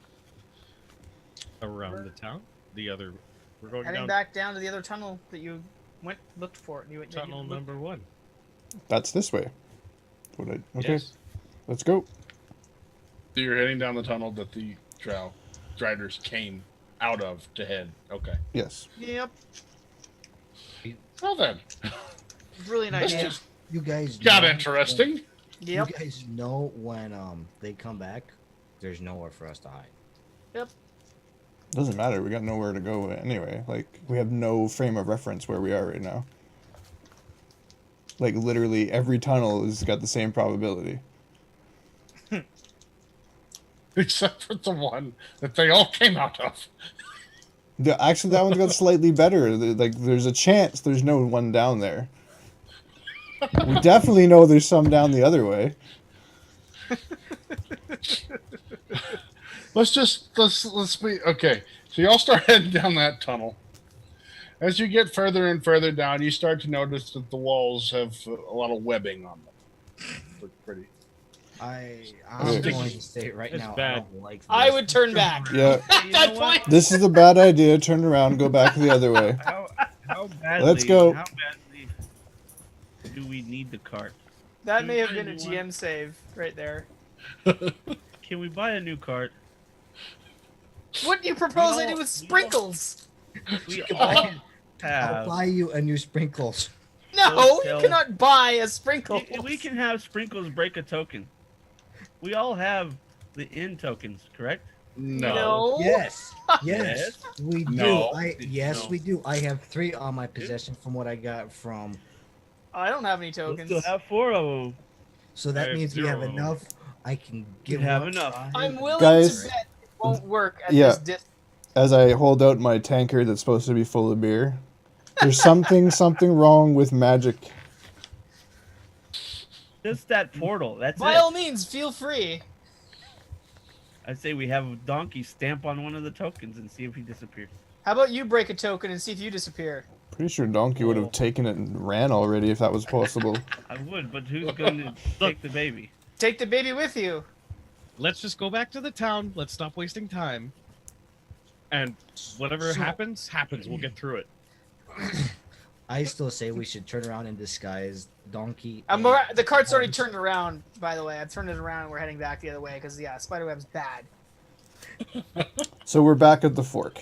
Around the town? We're going Heading down back down to the other tunnel that you looked for. tunnel number 1. That's this way. Okay, Yes. let's go. So you're heading down the tunnel that the Driders came out of to head. Okay. Yes. Yep. Well then, Brilliant that's idea. just You guys got know interesting. Yep. You guys know when they come back, there's nowhere for us to hide. Doesn't matter. We got nowhere to go anyway. Like, we have no frame of reference where we are right now. Like, literally every tunnel has got the same probability. Except for the one that they all came out of. Actually, that one's got slightly better. Like, there's a chance there's no one down there. We definitely know there's some down the other way. Let's be okay. So y'all start heading down that tunnel. As you get further and further down, you start to notice that the walls have a lot of webbing on them. Look pretty. I'm Okay. going to say it right It's now. bad. I don't like this. I would turn back. Yeah, At You that know what? point. this is a bad idea. Turn around, go back the other way. How badly? Let's go. How badly do we need the cart? That may have been a Anyone? GM save right there. Can we buy a new cart? What do you propose I all- do with we all- sprinkles? We I'll all I'll have. buy you a new sprinkles. No, Hotel. you cannot buy a sprinkle. We can have sprinkles break a token. We all have the inn tokens, correct? No. Yes, yes, we do. No. Yes, No. we do. I have 3 on my possession from what I got from. I don't have any We tokens. still have 4 of them. So I that have means we have 0. enough. I can give have up enough. 5. I'm willing Guys. to bet it won't work at Yeah. this distance. As I hold out my tankard that's supposed to be full of beer, there's something wrong with magic. Just that portal. That's By it. all means, feel free. I say we have a donkey stamp on one of the tokens and see if he disappears. How about you break a token and see if you disappear? Pretty sure Donkey would Oh. have taken it and ran already if that was possible. I would, but who's going to take the baby? Take the baby with you. Let's just go back to the town. Let's stop wasting time. And whatever So- happens. We'll get through it. I still say we should turn around and disguise Donkey. I'm and alri- the cart's already Horse. turned around, by the way. I've turned it around and we're heading back the other way because, yeah, Spiderweb's bad. So we're back at the fork.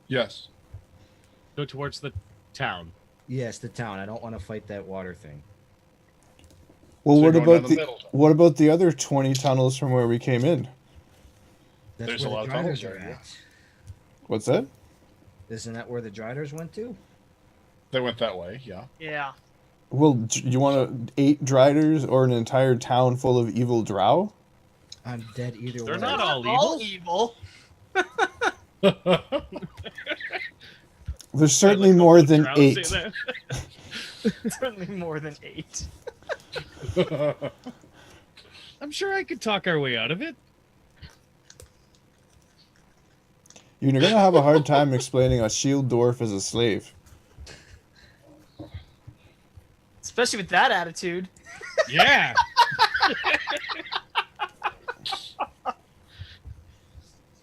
Yes. Go towards the town. Yes, the town. I don't want to fight that water thing. Well, So what you're going about down the middle. what about the other 20 tunnels from where we came in? That's There's where a the lot of tunnels Driders are there, yeah. at. What's that? Isn't that where the Driders went to? They went that way, yeah. Yeah. Well, you want 8 Driders or an entire town full of evil drow? I'm dead either They're way. not all all evil. evil. There's certainly more than Drow say 8. that. Certainly more than 8. I'm sure I could talk our way out of it. You're going to have a hard time explaining a shield dwarf as a slave. Especially with that attitude. Yeah.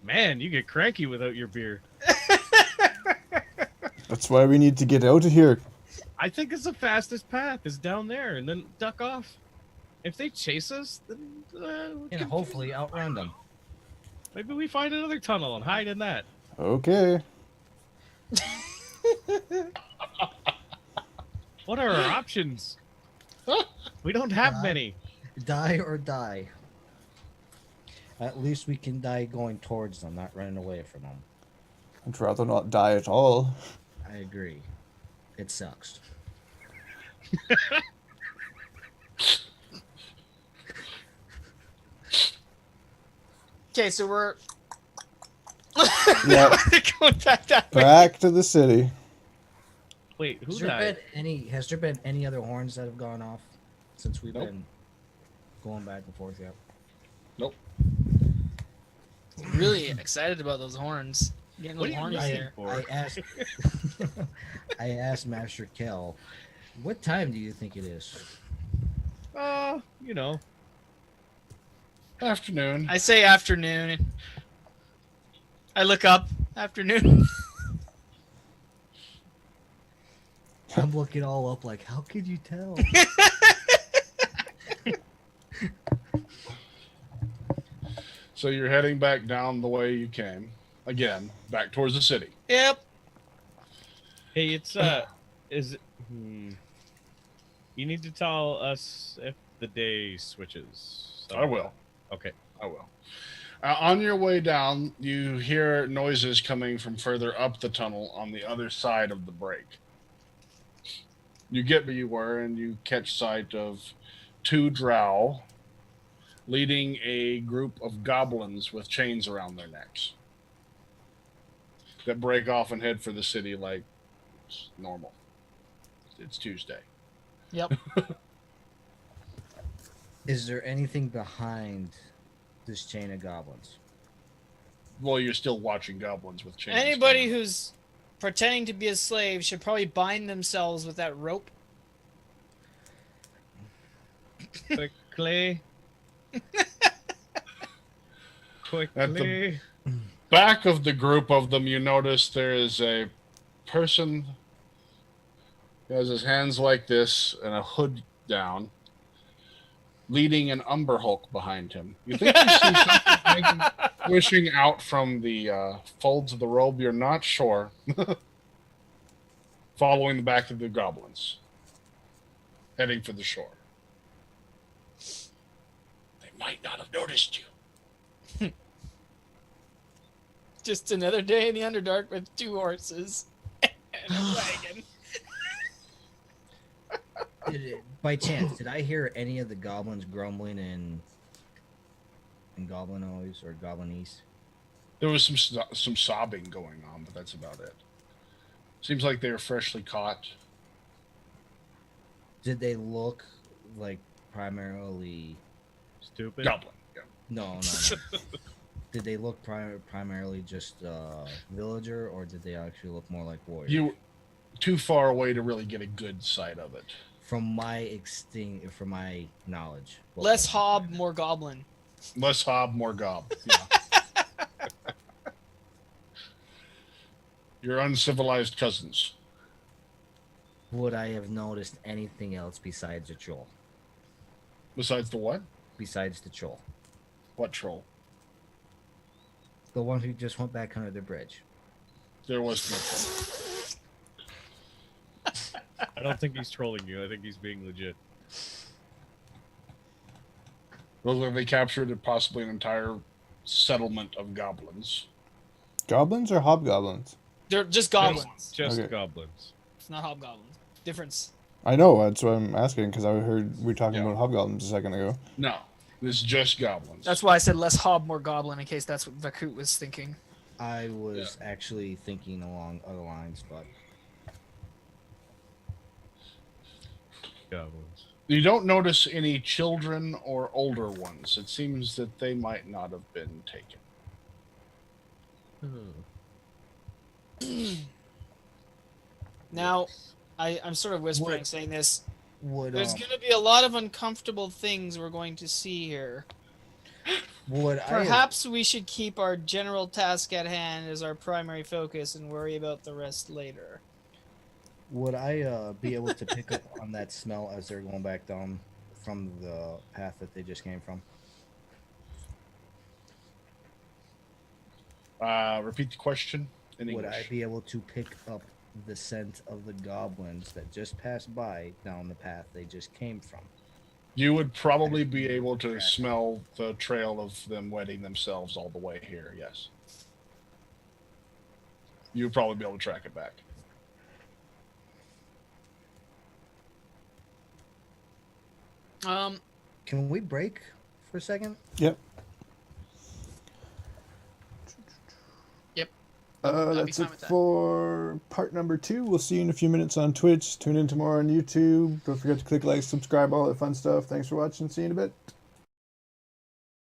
Man, you get cranky without your beer. That's why we need to get out of here. I think it's the fastest path is down there and then duck off. If they chase us, then we And can- hopefully outrun them. maybe we find another tunnel and hide in that. Okay. What are our options? We don't have many. Die or die. At least we can die going towards them, not running away from them. I'd rather not die at all. I agree. It sucks. Okay, so we're Yeah. going back that way. Back to the city. Wait, who Has there died? been any other horns that have gone off since we've Nope. been going back and forth? Yep. Nope. Really excited about those horns. Getting What those are you horns looking there. for? I asked I asked Master Kel, what time do you think it is? You know. Afternoon. I say afternoon. I look up. Afternoon. I'm looking all up like, how could you tell? So you're heading back down the way you came. Again, back towards the city. Yep. Hey, it's is it? You need to tell us if the day switches. So- I will. Okay. I will. On your way down, you hear noises coming from further up the tunnel on the other side of the break. You get where you were, and you catch sight of 2 drow leading a group of goblins with chains around their necks that break off and head for the city like it's normal. It's Tuesday. Yep. Is there anything behind this chain of goblins? Well, you're still watching goblins with chains. Anybody who's pretending to be a slave should probably bind themselves with that rope. Quickly. Quickly. Back of the group of them, you notice there is a person who has his hands like this and a hood down, leading an Umber Hulk behind him. You think you see something pushing out from the folds of the robe. You're not sure. Following the back of the goblins, heading for the shore. They might not have noticed you. Just another day in the Underdark with 2 horses and a wagon. By chance, did I hear any of the goblins grumbling in goblinoise or goblinese? There was some sobbing going on, but that's about it. Seems like they were freshly caught. Did they look like primarily? Stupid. Goblin. Yeah. No. Did they look primarily just villager, or did they actually look more like warriors? You were too far away to really get a good sight of it. From my knowledge. what Less was it? hob, more goblin. Less hob, more gob. Yeah. Your uncivilized cousins. Would I have noticed anything else besides the troll? Besides the what? Besides the troll, What troll? the one who just went back under the bridge. There was no troll. I don't think he's trolling you. I think he's being legit. Those like they captured possibly an entire settlement of goblins. Goblins or hobgoblins? They're just goblins. Just Okay. goblins. It's not hobgoblins. Difference. I know, that's what I'm asking, because I heard we were talking Yeah. about hobgoblins a second ago. No, this is just goblins. That's why I said less hob, more goblin, in case that's what Vakaut was thinking. I was actually thinking along other lines, but Goblins. You don't notice any children or older ones. It seems that they might not have been taken. Now, I'm sort of whispering, What- saying this. would There's going to be a lot of uncomfortable things we're going to see here. would Perhaps we should keep our general task at hand as our primary focus and worry about the rest later. would I be able to pick up on that smell as they're going back down from the path that they just came from? Repeat the question in Would I English. be able to pick up the scent of the goblins that just passed by down the path they just came from? You would probably be able to smell the trail of them wetting themselves all the way here, yes. You would probably be able to track it back. Can we break for a second? Yep. Yep. I'd be That's fine it with that. for part number 2. We'll see you in a few minutes on Twitch. Tune in tomorrow on YouTube. Don't forget to click like, subscribe, all that fun stuff. Thanks for watching. See you in a bit.